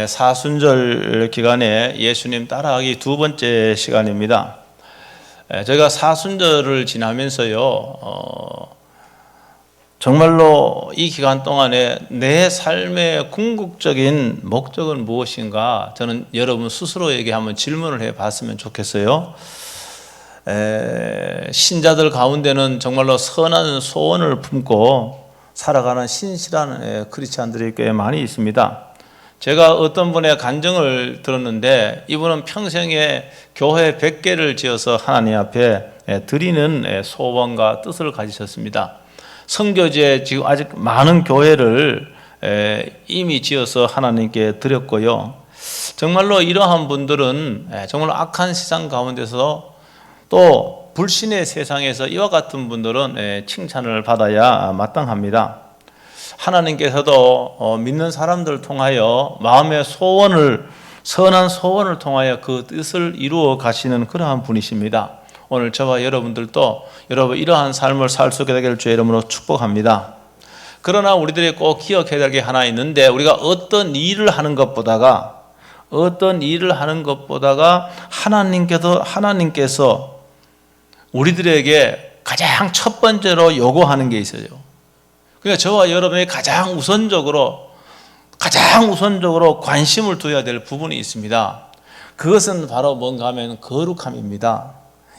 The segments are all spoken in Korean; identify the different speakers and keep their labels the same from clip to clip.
Speaker 1: 사순절 기간에 예수님 따라가기 두 번째 시간입니다. 저희가 사순절을 지나면서요, 정말로 이 기간 동안에 내 삶의 궁극적인 목적은 무엇인가, 저는 여러분 스스로에게 한번 질문을 해봤으면 좋겠어요. 신자들 가운데는 정말로 선한 소원을 품고 살아가는 신실한 크리스찬들이 꽤 많이 있습니다. 제가 어떤 분의 간증을 들었는데, 이분은 평생에 교회 100개를 지어서 하나님 앞에 드리는 소원과 뜻을 가지셨습니다. 선교지에 지금 아직 많은 교회를 이미 지어서 하나님께 드렸고요. 정말로 이러한 분들은 정말 악한 세상 가운데서, 또 불신의 세상에서 이와 같은 분들은 칭찬을 받아야 마땅합니다. 하나님께서도 믿는 사람들을 통하여 마음의 소원을, 선한 소원을 통하여 그 뜻을 이루어 가시는 그러한 분이십니다. 오늘 저와 여러분들도 여러분 이러한 삶을 살 수 있게 되기를 주의 이름으로 축복합니다. 그러나 우리들이 꼭 기억해야 될 게 하나 있는데, 우리가 어떤 일을 하는 것보다가 하나님께서 우리들에게 가장 첫 번째로 요구하는 게 있어요. 그러니까 저와 여러분이 가장 우선적으로 관심을 둬야 될 부분이 있습니다. 그것은 바로 뭔가 하면 거룩함입니다.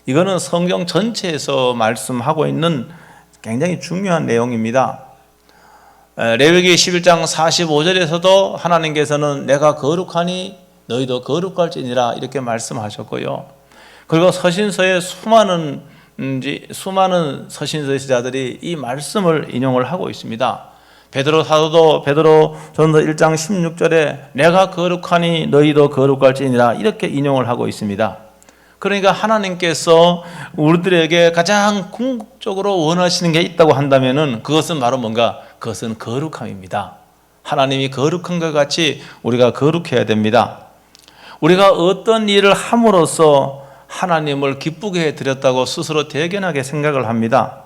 Speaker 1: 이거는 성경 전체에서 말씀하고 있는 굉장히 중요한 내용입니다. 레위기 11장 45절에서도 하나님께서는 내가 거룩하니 너희도 거룩할지니라 이렇게 말씀하셨고요. 그리고 서신서에 수많은 서신서 지자들이 이 말씀을 인용을 하고 있습니다. 베드로 사도도 베드로전서 1장 16절에 내가 거룩하니 너희도 거룩할지니라 이렇게 인용을 하고 있습니다. 그러니까 하나님께서 우리들에게 가장 궁극적으로 원하시는 게 있다고 한다면은 그것은 바로 뭔가, 그것은 거룩함입니다. 하나님이 거룩한 것 같이 우리가 거룩해야 됩니다. 우리가 어떤 일을 함으로써 하나님을 기쁘게 해드렸다고 스스로 대견하게 생각을 합니다.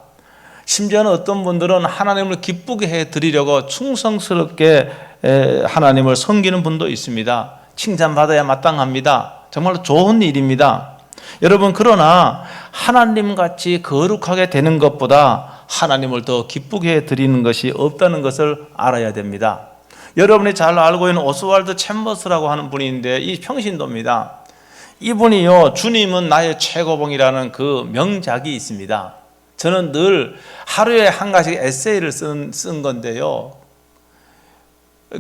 Speaker 1: 심지어는 어떤 분들은 하나님을 기쁘게 해드리려고 충성스럽게 하나님을 섬기는 분도 있습니다. 칭찬받아야 마땅합니다. 정말로 좋은 일입니다. 여러분, 그러나 하나님같이 거룩하게 되는 것보다 하나님을 더 기쁘게 해드리는 것이 없다는 것을 알아야 됩니다. 여러분이 잘 알고 있는 오스왈드 챔버스라고 하는 분이 있는데, 이 평신도입니다. 이분이요, 주님은 나의 최고봉이라는 그 명작이 있습니다. 저는 늘 하루에 한 가지 에세이를 쓴 건데요,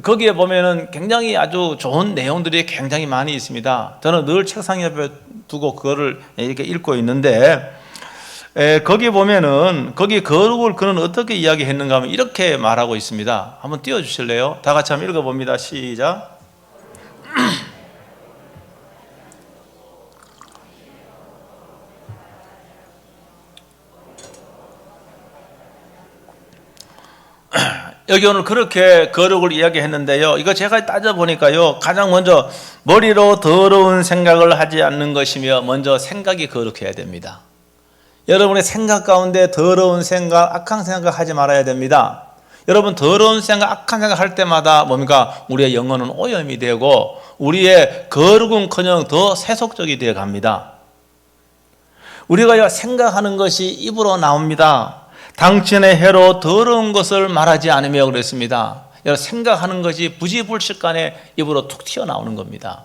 Speaker 1: 거기에 보면은 굉장히 아주 좋은 내용들이 굉장히 많이 있습니다. 저는 늘 책상 옆에 두고 그거를 이렇게 읽고 있는데, 거기 보면은 거기 거룩을 그는 어떻게 이야기했는가 하면 이렇게 말하고 있습니다. 한번 띄워주실래요? 다 같이 한번 읽어봅니다. 시작. 여기 오늘 그렇게 거룩을 이야기했는데요, 이거 제가 따져보니까요, 가장 먼저 머리로 더러운 생각을 하지 않는 것이며, 먼저 생각이 거룩해야 됩니다. 여러분의 생각 가운데 더러운 생각, 악한 생각 하지 말아야 됩니다. 여러분, 더러운 생각, 악한 생각 할 때마다 뭡니까? 우리의 영혼은 오염이 되고 우리의 거룩은커녕 더 세속적이 되어 갑니다. 우리가 생각하는 것이 입으로 나옵니다. 당신의 혀로 더러운 것을 말하지 않으며 그랬습니다. 생각하는 것이 부지불식간에 입으로 툭 튀어나오는 겁니다.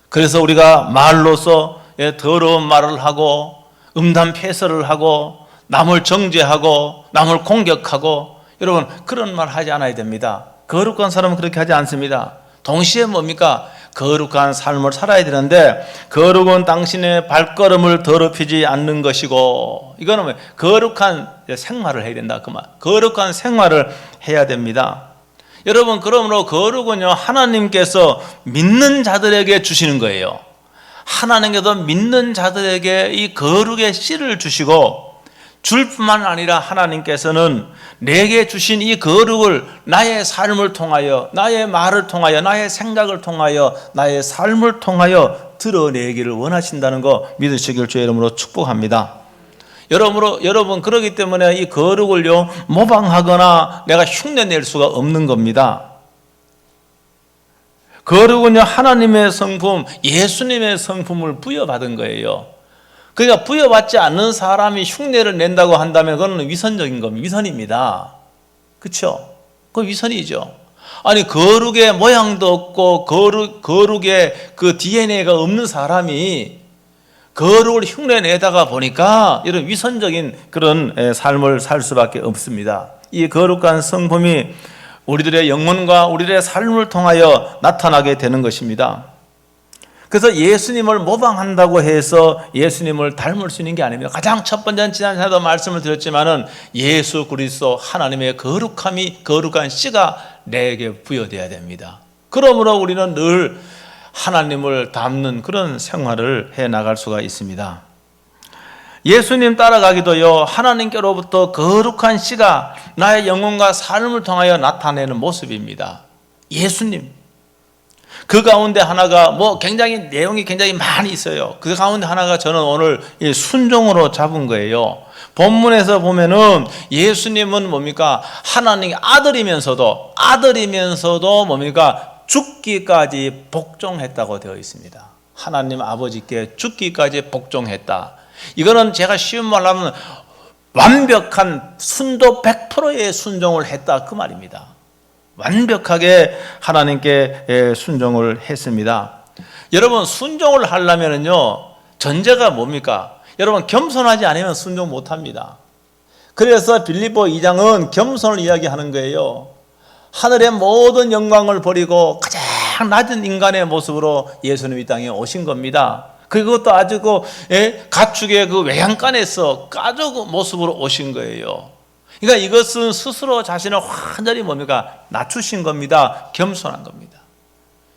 Speaker 1: 그래서 우리가 말로서 더러운 말을 하고 음담패설을 하고 남을 정죄하고 남을 공격하고, 여러분 그런 말 하지 않아야 됩니다. 거룩한 사람은 그렇게 하지 않습니다. 동시에 뭡니까? 거룩한 삶을 살아야 되는데, 거룩은 당신의 발걸음을 더럽히지 않는 것이고, 이거는 거룩한 생활을 해야 된다 그 말. 거룩한 생활을 해야 됩니다. 여러분, 그러므로 거룩은요, 하나님께서 믿는 자들에게 주시는 거예요. 하나님께서 믿는 자들에게 이 거룩의 씨를 주시고, 줄 뿐만 아니라 하나님께서는 내게 주신 이 거룩을 나의 삶을 통하여, 나의 말을 통하여, 나의 생각을 통하여, 나의 삶을 통하여 드러내기를 원하신다는 거 믿으시길 주의 이름으로 축복합니다. 여러분 그러기 때문에 이 거룩을요, 모방하거나 내가 흉내낼 수가 없는 겁니다. 거룩은요 하나님의 성품, 예수님의 성품을 부여받은 거예요. 그러니까 부여받지 않는 사람이 흉내를 낸다고 한다면 그건 위선적인 겁니다. 위선입니다. 그렇죠? 그건 위선이죠. 아니 거룩의 모양도 없고 거룩의 그 DNA가 없는 사람이 거룩을 흉내내다가 보니까 이런 위선적인 그런 삶을 살 수밖에 없습니다. 이 거룩한 성품이 우리들의 영혼과 우리들의 삶을 통하여 나타나게 되는 것입니다. 그래서 예수님을 모방한다고 해서 예수님을 닮을 수 있는 게 아닙니다. 가장 첫 번째는 지난 시간에도 말씀을 드렸지만은 예수 그리스도 하나님의 거룩한 씨가 내게 부여되어야 됩니다. 그러므로 우리는 늘 하나님을 닮는 그런 생활을 해 나갈 수가 있습니다. 예수님 따라가기도요 하나님께로부터 거룩한 씨가 나의 영혼과 삶을 통하여 나타내는 모습입니다. 예수님 그 가운데 하나가 내용이 굉장히 많이 있어요. 그 가운데 하나가 저는 오늘 순종으로 잡은 거예요. 본문에서 보면은 예수님은 뭡니까? 하나님의 아들이면서도 뭡니까? 죽기까지 복종했다고 되어 있습니다. 하나님 아버지께 죽기까지 복종했다. 이거는 제가 쉬운 말로 하면 완벽한 순도 100%의 순종을 했다 그 말입니다. 완벽하게 하나님께 순종을 했습니다. 여러분 순종을 하려면요 전제가 뭡니까? 여러분 겸손하지 않으면 순종 못합니다. 그래서 빌립보 2장은 겸손을 이야기하는 거예요. 하늘의 모든 영광을 버리고 가장 낮은 인간의 모습으로 예수님이 이 땅에 오신 겁니다. 그것도 아주 가축의 그 외양간에서 가죽 모습으로 오신 거예요. 그러니까 이것은 스스로 자신을 완전히 뭡니까? 낮추신 겁니다. 겸손한 겁니다.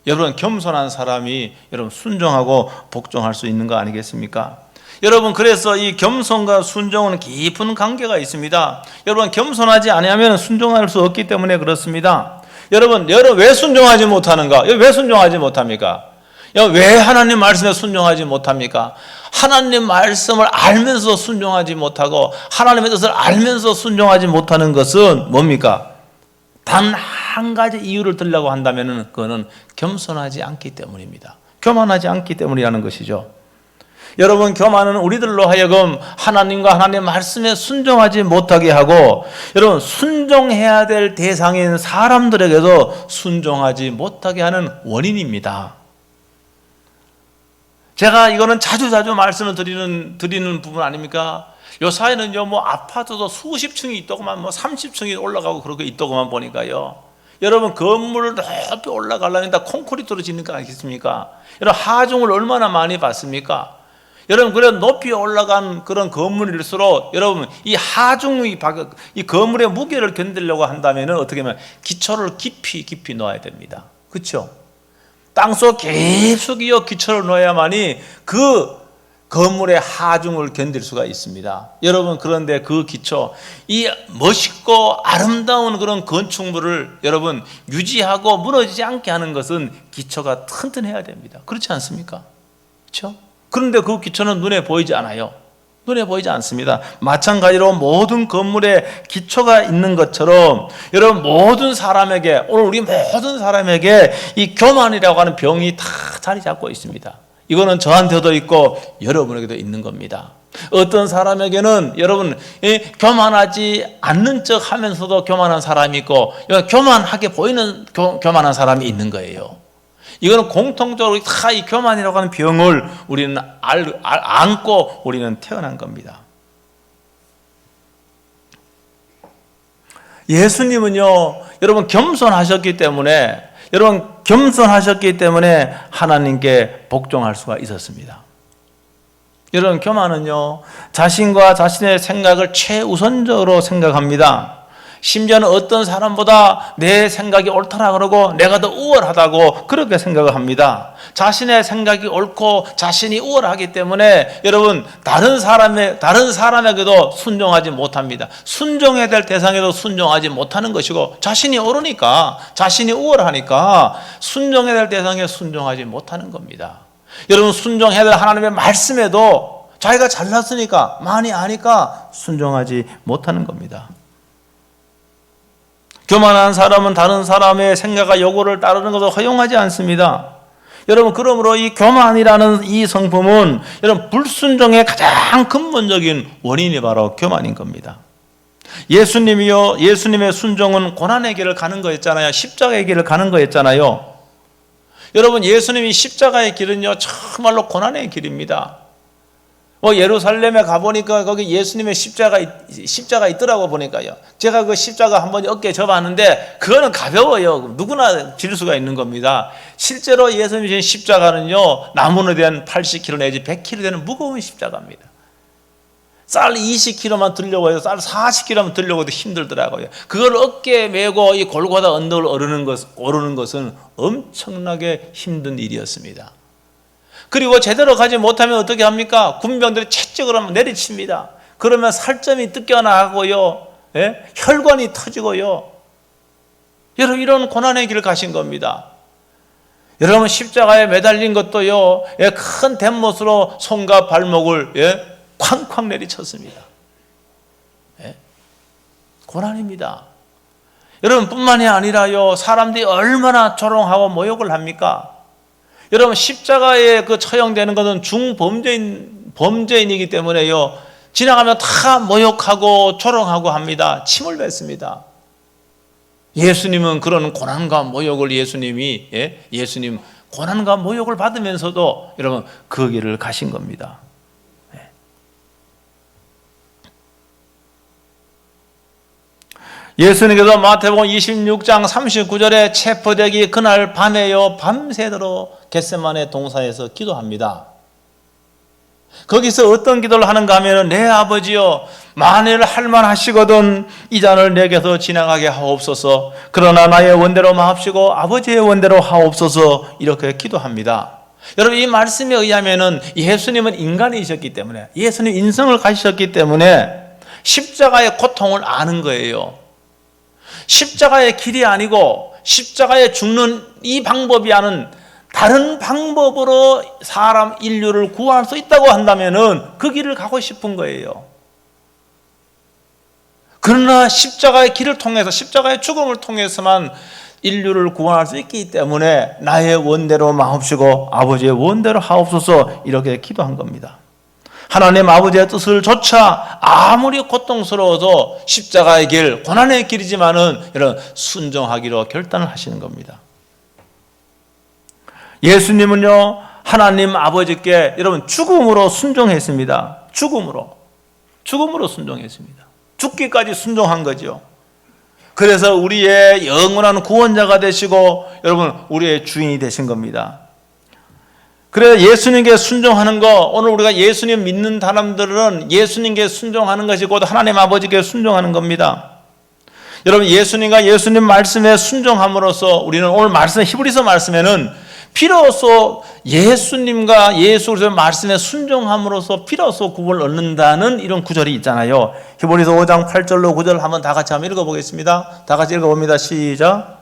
Speaker 1: 여러분 겸손한 사람이 여러분 순종하고 복종할 수 있는 거 아니겠습니까? 여러분 그래서 이 겸손과 순종은 깊은 관계가 있습니다. 여러분 겸손하지 않으면 순종할 수 없기 때문에 그렇습니다. 여러분 왜 순종하지 못하는가? 왜 순종하지 못합니까? 왜 하나님 말씀에 순종하지 못합니까? 하나님 말씀을 알면서 순종하지 못하고 하나님의 뜻을 알면서 순종하지 못하는 것은 뭡니까? 단 한 가지 이유를 들려고 한다면 그거는 겸손하지 않기 때문입니다. 교만하지 않기 때문이라는 것이죠. 여러분 교만은 우리들로 하여금 하나님과 하나님의 말씀에 순종하지 못하게 하고 여러분 순종해야 될 대상인 사람들에게도 순종하지 못하게 하는 원인입니다. 제가 이거는 자주 말씀을 드리는 부분 아닙니까? 요 사이는요, 아파트도 수십 층이 있더구만, 30층이 올라가고 그렇게 있더구만 보니까요. 여러분, 건물을 높이 올라가려면 다 콘크리트로 짓는 거 아니겠습니까? 여러분, 하중을 얼마나 많이 받습니까? 여러분, 그래 높이 올라간 그런 건물일수록 여러분, 이 하중이, 이 건물의 무게를 견디려고 한다면 어떻게 하면 기초를 깊이 넣어야 됩니다. 그렇죠? 땅속 깊숙이요 기초를 넣어야만이 그 건물의 하중을 견딜 수가 있습니다. 여러분 그런데 그 기초, 이 멋있고 아름다운 그런 건축물을 여러분 유지하고 무너지지 않게 하는 것은 기초가 튼튼해야 됩니다. 그렇지 않습니까? 그렇죠? 그런데 그 기초는 눈에 보이지 않아요. 눈에 보이지 않습니다. 마찬가지로 모든 건물에 기초가 있는 것처럼 여러분 모든 사람에게, 오늘 우리 모든 사람에게 이 교만이라고 하는 병이 다 자리 잡고 있습니다. 이거는 저한테도 있고 여러분에게도 있는 겁니다. 어떤 사람에게는 여러분 교만하지 않는 척 하면서도 교만한 사람이 있고 교만하게 보이는 교만한 사람이 있는 거예요. 이거는 공통적으로 다 이 교만이라고 하는 병을 우리는 안고 우리는 태어난 겁니다. 예수님은요, 여러분 겸손하셨기 때문에 하나님께 복종할 수가 있었습니다. 여러분 교만은요, 자신과 자신의 생각을 최우선적으로 생각합니다. 심지어는 어떤 사람보다 내 생각이 옳다라 그러고 내가 더 우월하다고 그렇게 생각을 합니다. 자신의 생각이 옳고 자신이 우월하기 때문에 여러분 다른 사람에게도 순종하지 못합니다. 순종해야 될 대상에도 순종하지 못하는 것이고, 자신이 옳으니까, 자신이 우월하니까 순종해야 될 대상에 순종하지 못하는 겁니다. 여러분 순종해야 될 하나님의 말씀에도 자기가 잘났으니까, 많이 아니까 순종하지 못하는 겁니다. 교만한 사람은 다른 사람의 생각과 요구를 따르는 것을 허용하지 않습니다. 여러분, 그러므로 이 교만이라는 이 성품은 여러분 불순종의 가장 근본적인 원인이 바로 교만인 겁니다. 예수님의 순종은 고난의 길을 가는 거였잖아요. 십자가의 길을 가는 거였잖아요. 여러분, 예수님이 십자가의 길은요 정말로 고난의 길입니다. 예루살렘에 가보니까 거기 예수님의 십자가 있더라고 보니까요. 제가 그 십자가 한번 어깨에 접었는데 그거는 가벼워요. 누구나 질 수가 있는 겁니다. 실제로 예수님의 십자가는요 나무로 된 80kg 내지 100kg 되는 무거운 십자가입니다. 쌀 20kg만 들려고 해서 쌀 40kg만 들려고 해도 힘들더라고요. 그걸 어깨에 메고 이 골고다 언덕을 오르는 것은 엄청나게 힘든 일이었습니다. 그리고 제대로 가지 못하면 어떻게 합니까? 군병들이 채찍으로 하면 내리칩니다. 그러면 살점이 뜯겨나가고요. 혈관이 터지고요. 여러분, 이런 고난의 길을 가신 겁니다. 여러분, 십자가에 매달린 것도요 큰 덴못으로 손과 발목을 쾅쾅 내리쳤습니다. 고난입니다. 여러분, 뿐만이 아니라요 사람들이 얼마나 조롱하고 모욕을 합니까? 여러분, 십자가에 처형되는 것은 범죄인이기 때문에요 지나가면 다 모욕하고 조롱하고 합니다. 침을 뱉습니다. 예수님은 그런 고난과 모욕을 예수님 고난과 모욕을 받으면서도 여러분 그 길을 가신 겁니다. 예수님께서 마태복음 26장 39절에 체포되기 그날 밤에요 밤새도록 겟세마네 동산에서 기도합니다. 거기서 어떤 기도를 하는가 하면 내 아버지여 만일 할만하시거든 이 잔을 내게서 지나가게 하옵소서. 그러나 나의 원대로 마옵시고 아버지의 원대로 하옵소서. 이렇게 기도합니다. 여러분, 이 말씀에 의하면 예수님은 인간이셨기 때문에 예수님 인성을 가지셨기 때문에 십자가의 고통을 아는 거예요. 십자가의 길이 아니고 십자가에 죽는 이 방법이 아닌 다른 방법으로 사람 인류를 구할 수 있다고 한다면 그 길을 가고 싶은 거예요. 그러나 십자가의 길을 통해서 십자가의 죽음을 통해서만 인류를 구원할 수 있기 때문에 나의 원대로 마옵시고 아버지의 원대로 하옵소서 이렇게 기도한 겁니다. 하나님 아버지의 뜻을 조차 아무리 고통스러워도 십자가의 길, 고난의 길이지만은 이런 순종하기로 결단을 하시는 겁니다. 예수님은요 하나님 아버지께 여러분 죽음으로 순종했습니다. 죽음으로 순종했습니다. 죽기까지 순종한 거죠. 그래서 우리의 영원한 구원자가 되시고 여러분 우리의 주인이 되신 겁니다. 그래서 예수님께 순종하는 거, 오늘 우리가 예수님 믿는 사람들은 예수님께 순종하는 것이 곧 하나님 아버지께 순종하는 겁니다. 여러분, 예수님과 예수님 말씀에 순종함으로써 우리는 오늘 말씀 히브리서 말씀에는 비로소 예수님과 예수 그리스도의 말씀에 순종함으로써 비로소 구원을 얻는다는 이런 구절이 있잖아요. 히브리서 5장 8절로 9절 한번 다 같이 한번 읽어보겠습니다. 다 같이 읽어봅니다. 시작.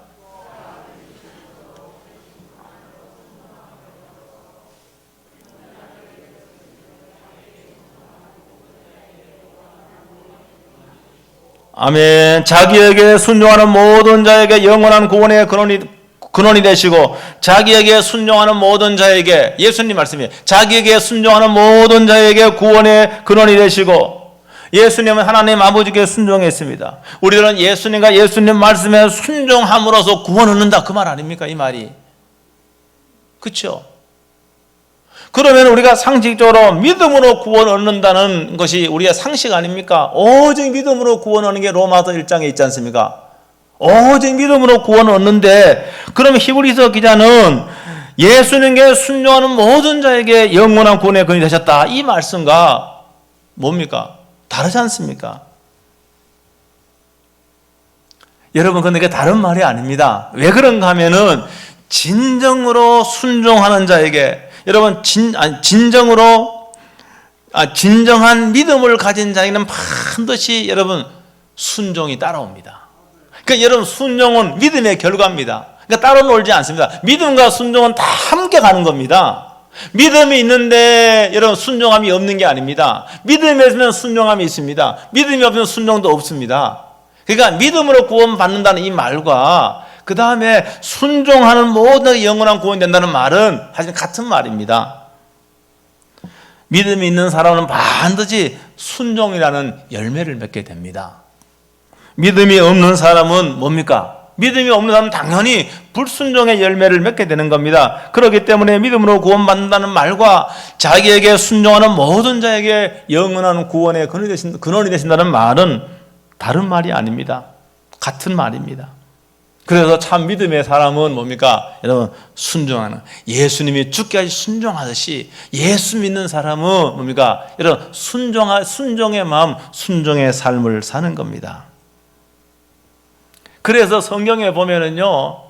Speaker 1: 아멘. 자기에게 순종하는 모든 자에게 영원한 구원의 근원이 되시고 자기에게 순종하는 모든 자에게 예수님 말씀이에요. 자기에게 순종하는 모든 자에게 구원의 근원이 되시고 예수님은 하나님 아버지께 순종했습니다. 우리들은 예수님과 예수님 말씀에 순종함으로써 구원 얻는다 그 말 아닙니까? 이 말이. 그렇죠? 그러면 우리가 상식적으로 믿음으로 구원 얻는다는 것이 우리의 상식 아닙니까? 오직 믿음으로 구원 얻는 게 로마서 1장에 있지 않습니까? 오직 믿음으로 구원 얻는데 그러면 히브리서 기자는 예수님께 순종하는 모든 자에게 영원한 구원의 근원이 되셨다. 이 말씀과 뭡니까? 다르지 않습니까? 여러분, 근데 그게 다른 말이 아닙니다. 왜 그런가 하면은 진정으로 순종하는 자에게 여러분 진정한 믿음을 가진 자에게는 반드시 여러분 순종이 따라옵니다. 그러니까 여러분 순종은 믿음의 결과입니다. 그러니까 따로 놀지 않습니다. 믿음과 순종은 다 함께 가는 겁니다. 믿음이 있는데 여러분 순종함이 없는 게 아닙니다. 믿음이 있으면 순종함이 있습니다. 믿음이 없으면 순종도 없습니다. 그러니까 믿음으로 구원받는다는 이 말과 그 다음에 순종하는 모든 영원한 구원이 된다는 말은 사실 같은 말입니다. 믿음이 있는 사람은 반드시 순종이라는 열매를 맺게 됩니다. 믿음이 없는 사람은 뭡니까? 믿음이 없는 사람은 당연히 불순종의 열매를 맺게 되는 겁니다. 그렇기 때문에 믿음으로 구원받는다는 말과 자기에게 순종하는 모든 자에게 영원한 구원의 근원이 되신다는 말은 다른 말이 아닙니다. 같은 말입니다. 그래서 참 믿음의 사람은 뭡니까? 여러분, 순종하는, 예수님이 죽기까지 순종하듯이 예수 믿는 사람은 뭡니까? 여러분, 순종의 마음, 순종의 삶을 사는 겁니다. 그래서 성경에 보면은요,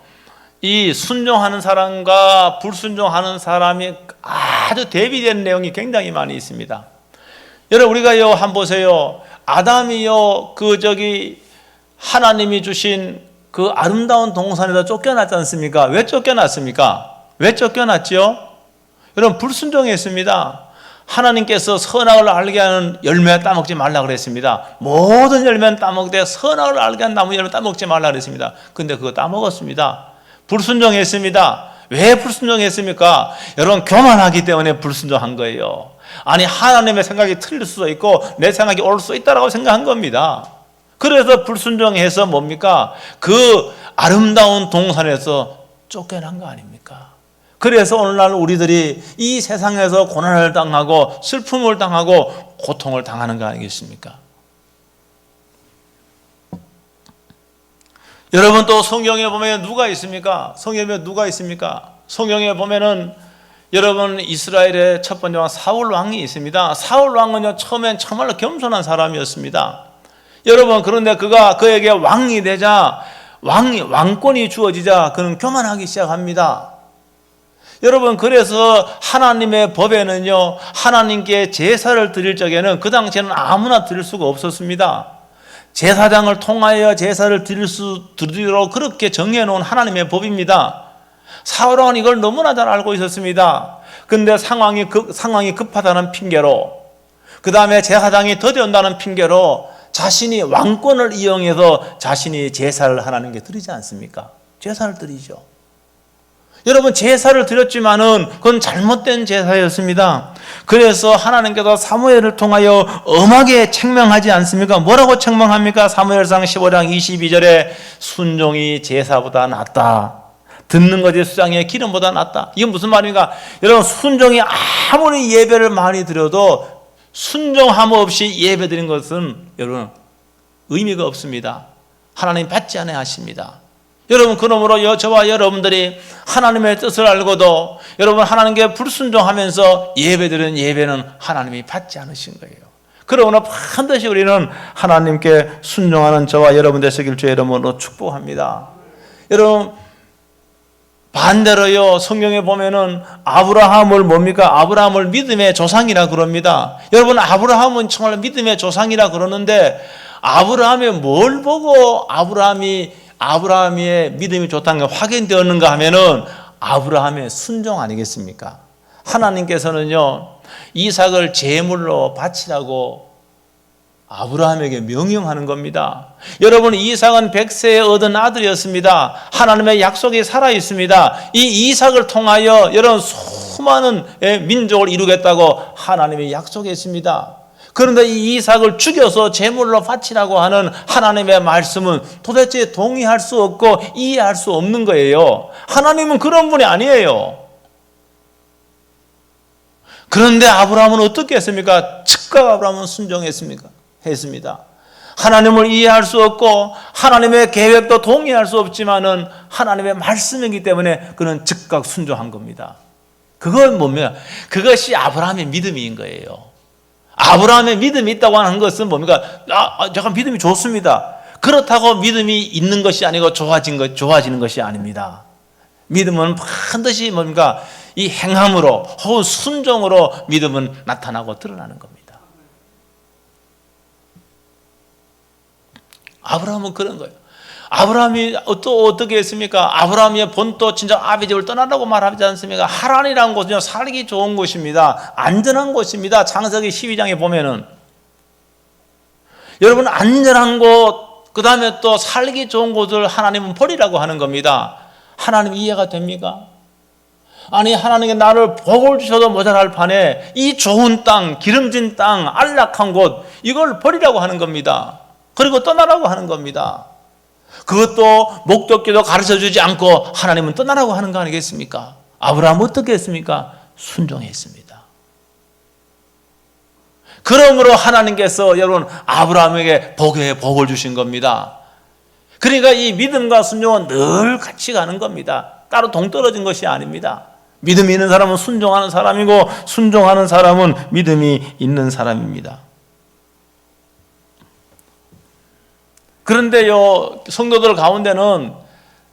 Speaker 1: 이 순종하는 사람과 불순종하는 사람이 아주 대비되는 내용이 굉장히 많이 있습니다. 여러분, 우리가요, 한번 보세요. 아담이요, 하나님이 주신 그 아름다운 동산에서 쫓겨났지 않습니까? 왜 쫓겨났습니까? 왜 쫓겨났죠? 여러분, 불순종했습니다. 하나님께서 선악을 알게 하는 열매 따먹지 말라 그랬습니다. 모든 열매는 따먹되 선악을 알게 하는 나무 열매 따먹지 말라 그랬습니다. 근데 그거 따먹었습니다. 불순종했습니다. 왜 불순종했습니까? 여러분, 교만하기 때문에 불순종한 거예요. 아니, 하나님의 생각이 틀릴 수도 있고 내 생각이 옳을 수 있다라고 생각한 겁니다. 그래서 불순종해서 뭡니까? 그 아름다운 동산에서 쫓겨난 거 아닙니까? 그래서 오늘날 우리들이 이 세상에서 고난을 당하고 슬픔을 당하고 고통을 당하는 거 아니겠습니까? 여러분, 또 성경에 보면 누가 있습니까? 성경에 누가 있습니까? 성경에 보면은 여러분, 이스라엘의 첫 번째 왕 사울 왕이 있습니다. 사울 왕은요, 처음엔 정말로 겸손한 사람이었습니다. 여러분, 그런데 그에게 왕이 되자, 왕권이 주어지자 그는 교만하기 시작합니다. 여러분, 그래서 하나님의 법에는요, 하나님께 제사를 드릴 적에는 그 당시에는 아무나 드릴 수가 없었습니다. 제사장을 통하여 제사를 드리도록 그렇게 정해놓은 하나님의 법입니다. 사울왕은 이걸 너무나 잘 알고 있었습니다. 근데 상황이 급하다는 핑계로, 그 다음에 제사장이 더뎌온다는 핑계로 자신이 왕권을 이용해서 자신이 제사를 하나님께 드리지 않습니까? 제사를 드리죠. 여러분, 제사를 드렸지만은 그건 잘못된 제사였습니다. 그래서 하나님께서 사무엘을 통하여 엄하게 책명하지 않습니까? 뭐라고 책명합니까? 사무엘상 15장 22절에 순종이 제사보다 낫다. 듣는 것이 수장의 기름보다 낫다. 이건 무슨 말입니까? 여러분, 순종이 아무리 예배를 많이 드려도 순종함 없이 예배 드린 것은 여러분 의미가 없습니다. 하나님 받지 않아야 하십니다. 여러분, 그러므로 저와 여러분들이 하나님의 뜻을 알고도 여러분 하나님께 불순종하면서 예배드리는 예배는 하나님이 받지 않으신 거예요. 그러므로 반드시 우리는 하나님께 순종하는 저와 여러분 되시길 주의 이름으로 축복합니다. 여러분, 반대로요, 성경에 보면은 아브라함을 뭡니까? 아브라함을 믿음의 조상이라 그럽니다. 여러분, 아브라함은 정말 믿음의 조상이라 그러는데 아브라함이 뭘 보고 아브라함의 믿음이 좋다는 게 확인되었는가 하면은 아브라함의 순종 아니겠습니까? 하나님께서는요, 이삭을 제물로 바치라고 아브라함에게 명령하는 겁니다. 여러분, 이삭은 100세에 얻은 아들이었습니다. 하나님의 약속이 살아있습니다. 이 이삭을 통하여 여러분 수많은 민족을 이루겠다고 하나님이 약속했습니다. 그런데 이 이삭을 죽여서 제물로 바치라고 하는 하나님의 말씀은 도대체 동의할 수 없고 이해할 수 없는 거예요. 하나님은 그런 분이 아니에요. 그런데 아브라함은 어떻게 했습니까? 즉각 아브라함은 순종했습니까? 했습니다. 하나님을 이해할 수 없고 하나님의 계획도 동의할 수 없지만은 하나님의 말씀이기 때문에 그는 즉각 순종한 겁니다. 그건 뭡니까? 그것이 아브라함의 믿음인 거예요. 아브라함의 믿음이 있다고 하는 것은 뭡니까? 잠깐 믿음이 좋습니다. 그렇다고 믿음이 있는 것이 아니고 좋아지는 것이 아닙니다. 믿음은 반드시 뭡니까? 이 행함으로 혹은 순종으로 믿음은 나타나고 드러나는 겁니다. 아브라함은 그런 거예요. 아브라함이 또 어떻게 했습니까? 아브라함의 본토 진짜 아비집을 떠나라고 말하지 않습니까? 하란이라는 곳은요, 살기 좋은 곳입니다. 안전한 곳입니다. 창세기 12장에 보면은 여러분, 안전한 곳, 그 다음에 또 살기 좋은 곳을 하나님은 버리라고 하는 겁니다. 하나님 이해가 됩니까? 아니, 하나님께 나를 복을 주셔도 모자랄 판에 이 좋은 땅, 기름진 땅, 안락한 곳, 이걸 버리라고 하는 겁니다. 그리고 떠나라고 하는 겁니다. 그것도 목적지도 가르쳐 주지 않고 하나님은 떠나라고 하는 거 아니겠습니까? 아브라함 어떻게 했습니까? 순종했습니다. 그러므로 하나님께서 여러분 아브라함에게 복을 주신 겁니다. 그러니까 이 믿음과 순종은 늘 같이 가는 겁니다. 따로 동떨어진 것이 아닙니다. 믿음이 있는 사람은 순종하는 사람이고 순종하는 사람은 믿음이 있는 사람입니다. 그런데요, 성도들 가운데는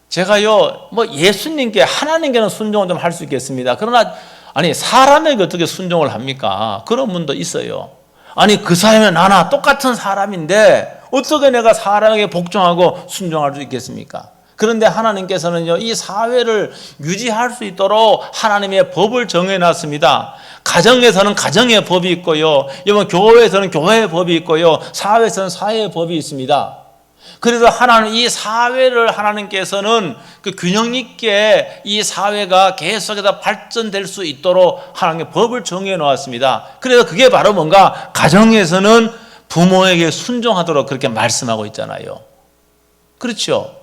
Speaker 1: 제가요, 예수님께, 하나님께는 순종을 좀 할 수 있겠습니다. 그러나, 사람에게 어떻게 순종을 합니까? 그런 분도 있어요. 그 사람이 나나 똑같은 사람인데, 어떻게 내가 사람에게 복종하고 순종할 수 있겠습니까? 그런데 하나님께서는요, 이 사회를 유지할 수 있도록 하나님의 법을 정해놨습니다. 가정에서는 가정의 법이 있고요, 여러분 교회에서는 교회의 법이 있고요, 사회에서는 사회의 법이 있습니다. 그래서 이 사회를 하나님께서는 그 균형 있게 이 사회가 계속해서 발전될 수 있도록 하나님의 법을 정해 놓았습니다. 그래서 그게 바로 뭔가 가정에서는 부모에게 순종하도록 그렇게 말씀하고 있잖아요. 그렇죠?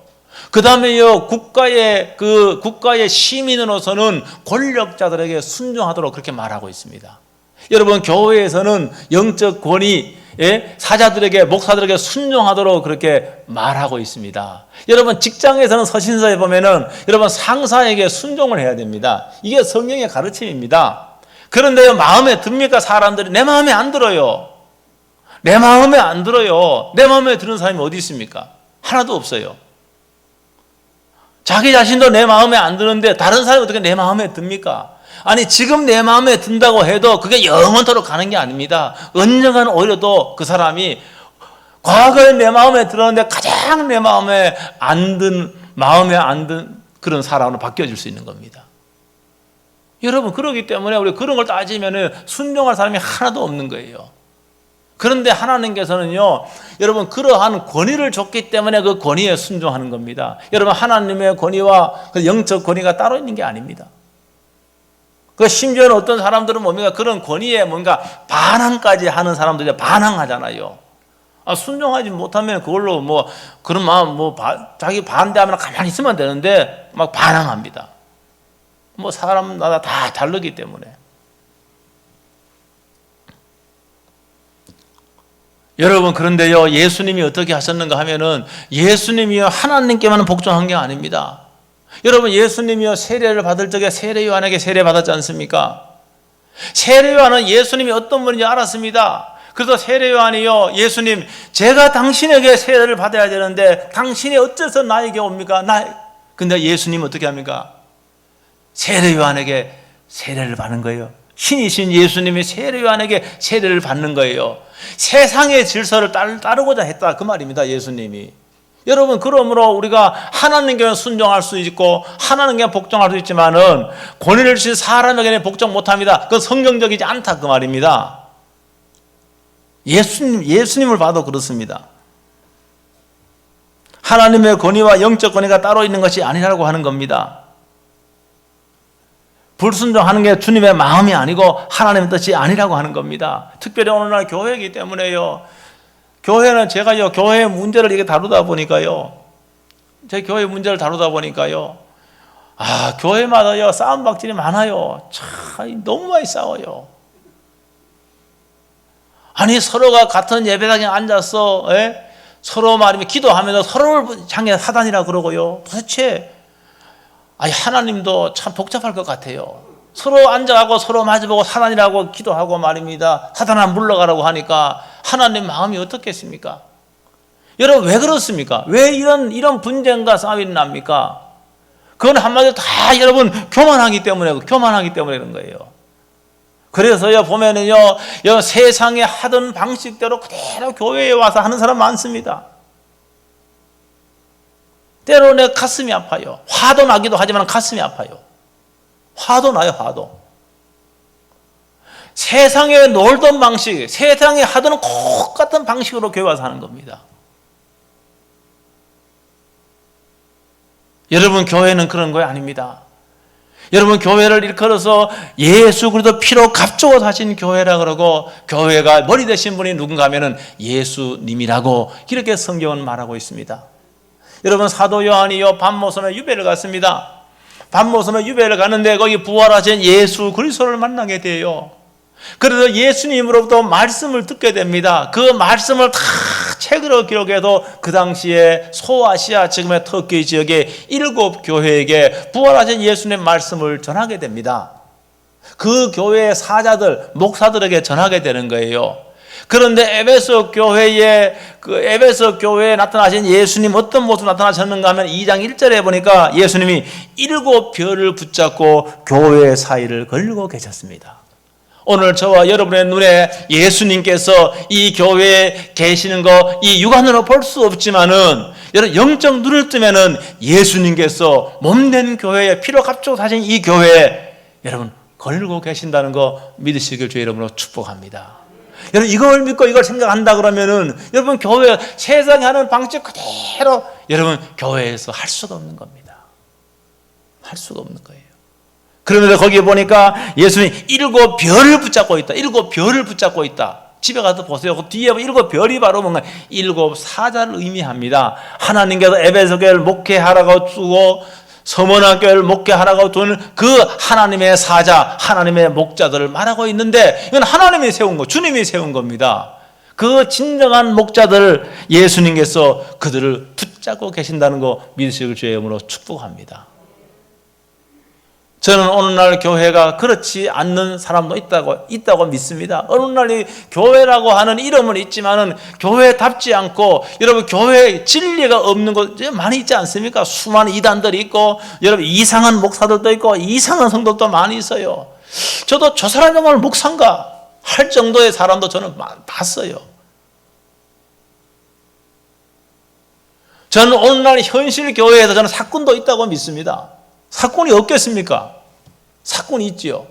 Speaker 1: 그 다음에요, 국가의 시민으로서는 권력자들에게 순종하도록 그렇게 말하고 있습니다. 여러분, 교회에서는 영적 권위, 사자들에게, 목사들에게 순종하도록 그렇게 말하고 있습니다. 여러분, 직장에서는 서신서에 보면은 여러분 상사에게 순종을 해야 됩니다. 이게 성경의 가르침입니다. 그런데요, 마음에 듭니까? 사람들이 내 마음에 안 들어요. 내 마음에 안 들어요. 내 마음에 드는 사람이 어디 있습니까? 하나도 없어요. 자기 자신도 내 마음에 안 드는데 다른 사람이 어떻게 내 마음에 듭니까? 지금 내 마음에 든다고 해도 그게 영원토록 가는 게 아닙니다. 언젠가는 오히려 그 사람이 과거에 내 마음에 들었는데 가장 내 마음에 안 든 그런 사람으로 바뀌어질 수 있는 겁니다. 여러분, 그러기 때문에 우리 그런 걸 따지면 순종할 사람이 하나도 없는 거예요. 그런데 하나님께서는요, 여러분 그러한 권위를 줬기 때문에 그 권위에 순종하는 겁니다. 여러분, 하나님의 권위와 그 영적 권위가 따로 있는 게 아닙니다. 심지어는 어떤 사람들은 뭡니까? 그런 권위에 뭔가 반항까지 하는 사람들이 반항하잖아요. 순종하지 못하면 그걸로 그런 마음, 자기 반대하면 가만히 있으면 되는데 막 반항합니다. 사람마다 다 다르기 때문에. 여러분, 그런데요, 예수님이 어떻게 하셨는가 하면은 예수님이요, 하나님께만 복종한 게 아닙니다. 여러분, 예수님이요, 세례를 받을 적에 세례 요한에게 세례 받았지 않습니까? 세례 요한은 예수님이 어떤 분인지 알았습니다. 그래서 세례 요한이요, 예수님, 제가 당신에게 세례를 받아야 되는데 당신이 어째서 나에게 옵니까? 근데 예수님은 어떻게 합니까? 세례 요한에게 세례를 받는 거예요. 신이신 예수님이 세례 요한에게 세례를 받는 거예요. 세상의 질서를 따르고자 했다, 그 말입니다. 예수님이. 여러분, 그러므로 우리가 하나님께 순종할 수 있고 하나님께 복종할 수 있지만은 권위를 주신 사람에게는 복종 못합니다. 그건 성경적이지 않다, 그 말입니다. 예수님을 봐도 그렇습니다. 하나님의 권위와 영적 권위가 따로 있는 것이 아니라고 하는 겁니다. 불순종하는 게 주님의 마음이 아니고 하나님의 뜻이 아니라고 하는 겁니다. 특별히 오늘날 교회이기 때문에요, 교회는 제가요, 교회의 문제를 이렇게 다루다 보니까요, 교회마다요, 싸움박질이 많아요. 참, 너무 많이 싸워요. 서로가 같은 예배당에 앉아서, 서로 말이면 기도하면서 서로를 향해 사단이라 그러고요. 도대체, 하나님도 참 복잡할 것 같아요. 서로 앉아가고 서로 마주보고 사단이라고 기도하고 말입니다. 사단아 물러가라고 하니까 하나님 마음이 어떻겠습니까? 여러분, 왜 그렇습니까? 왜 이런 분쟁과 싸움이 납니까? 그건 한마디로 다 여러분 교만하기 때문에 그런 거예요. 그래서요, 보면은요, 세상에 하던 방식대로 그대로 교회에 와서 하는 사람 많습니다. 때로 내 가슴이 아파요. 화도 나기도 하지만 가슴이 아파요. 화도 나요, 화도. 세상에 놀던 방식, 세상에 하던 똑같은 방식으로 교회 와서 하는 겁니다. 여러분, 교회는 그런 거 아닙니다. 여러분, 교회를 일컬어서 예수 그리스도 피로 값주어 사신 교회라 그러고, 교회가 머리 되신 분이 누군가 하면은 예수님이라고 이렇게 성경은 말하고 있습니다. 여러분, 사도 요한이요 밤모섬에 유배를 갔습니다. 밤모섬에 유배를 가는데 거기 부활하신 예수 그리스도를 만나게 돼요. 그래서 예수님으로부터 말씀을 듣게 됩니다. 그 말씀을 다 책으로 기록해도 그 당시에 소아시아 지금의 터키 지역의 7 교회에게 부활하신 예수님의 말씀을 전하게 됩니다. 그 교회의 사자들, 목사들에게 전하게 되는 거예요. 그런데 에베소 교회에 나타나신 예수님 어떤 모습으로 나타나셨는가 하면 2장 1절에 보니까 예수님이 7 별을 붙잡고 교회 사이를 걸고 계셨습니다. 오늘 저와 여러분의 눈에 예수님께서 이 교회에 계시는 거 이 육안으로 볼 수 없지만은, 여러분 영적 눈을 뜨면은 예수님께서 몸된 교회에 피로 값주고 사신 이 교회에 여러분 걸고 계신다는 거 믿으시길 주의 이름으로 축복합니다. 여러분, 이걸 믿고 이걸 생각한다 그러면은 여러분 교회 세상에 하는 방식 그대로 여러분 교회에서 할 수가 없는 겁니다. 할 수가 없는 거예요. 그러면서 거기에 보니까 예수님이 7 별을 붙잡고 있다. 7 별을 붙잡고 있다. 집에 가서 보세요. 그 뒤에 7 별이 바로 뭔가 7 사자를 의미합니다. 하나님께서 에베소 교회를 목회하라고 주고 서머나 교회를 목회하라고 두는 그 하나님의 사자, 하나님의 목자들을 말하고 있는데, 이건 하나님이 세운 거, 주님이 세운 겁니다. 그 진정한 목자들 예수님께서 그들을 붙잡고 계신다는 거 믿으시길 주의 이름으로 축복합니다. 저는 오늘날 교회가 그렇지 않는 사람도 있다고 믿습니다. 오늘날 교회라고 하는 이름은 있지만은 교회답지 않고, 여러분 교회에 진리가 없는 곳 많이 있지 않습니까? 수많은 이단들이 있고, 여러분 이상한 목사들도 있고, 이상한 성도도 많이 있어요. 저도 저 사람이 정말 목사인가 할 정도의 사람도 저는 봤어요. 저는 오늘날 현실 교회에서 저는 사건도 있다고 믿습니다. 사건이 없겠습니까? 사건이 있지요.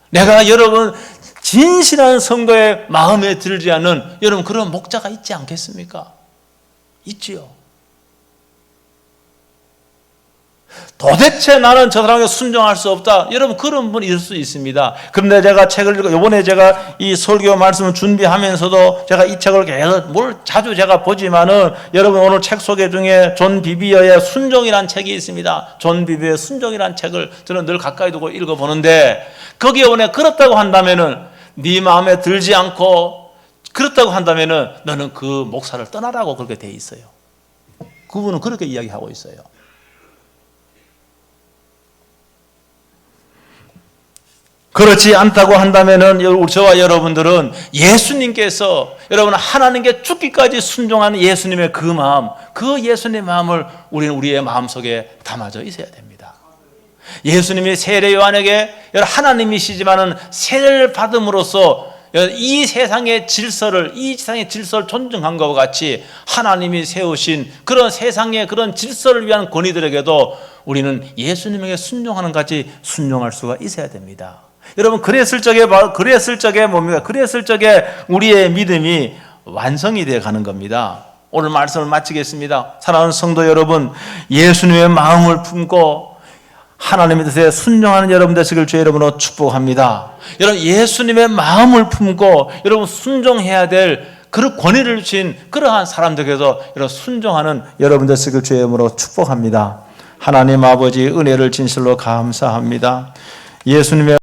Speaker 1: 내가 여러분 진실한 성도의 마음에 들지 않는 여러분 그런 목자가 있지 않겠습니까? 있지요. 도대체 나는 저 사람에게 순종할 수 없다. 여러분 그런 분이 있을 수 있습니다. 그런데 제가 책을 읽고 이번에 제가 이 설교 말씀을 준비하면서도 제가 이 책을 계속 자주 제가 보지만은, 여러분 오늘 책 소개 중에 존 비비어의 순종이라는 책이 있습니다. 존 비비어의 순종이라는 책을 저는 늘 가까이 두고 읽어보는데, 거기에 오늘 그렇다고 한다면은 네 마음에 들지 않고 그렇다고 한다면은 너는 그 목사를 떠나라고 그렇게 돼 있어요. 그분은 그렇게 이야기하고 있어요. 그렇지 않다고 한다면은 저와 여러분들은 예수님께서 여러분 하나님께 죽기까지 순종하는 예수님의 그 마음, 그 예수님의 마음을 우리는 우리의 마음속에 담아져 있어야 됩니다. 예수님이 세례 요한에게 하나님이시지만은 세례를 받음으로써 이 세상의 질서를 존중한 것과 같이 하나님이 세우신 그런 세상의 그런 질서를 위한 권위들에게도 우리는 예수님에게 순종하는 같이 순종할 수가 있어야 됩니다. 여러분 그랬을 적에 뭡니까? 그랬을 적에 우리의 믿음이 완성이 되어 가는 겁니다. 오늘 말씀을 마치겠습니다. 사랑하는 성도 여러분, 예수님의 마음을 품고 하나님의 뜻에 순종하는 여러분 되시길 주의 이름으로 축복합니다. 여러분 예수님의 마음을 품고 여러분 순종해야 될 그런 권위를 주신 그러한 사람들에게서 여러분 순종하는 여러분 되시길 주의 이름으로 축복합니다. 하나님 아버지 은혜를 진실로 감사합니다. 예수님의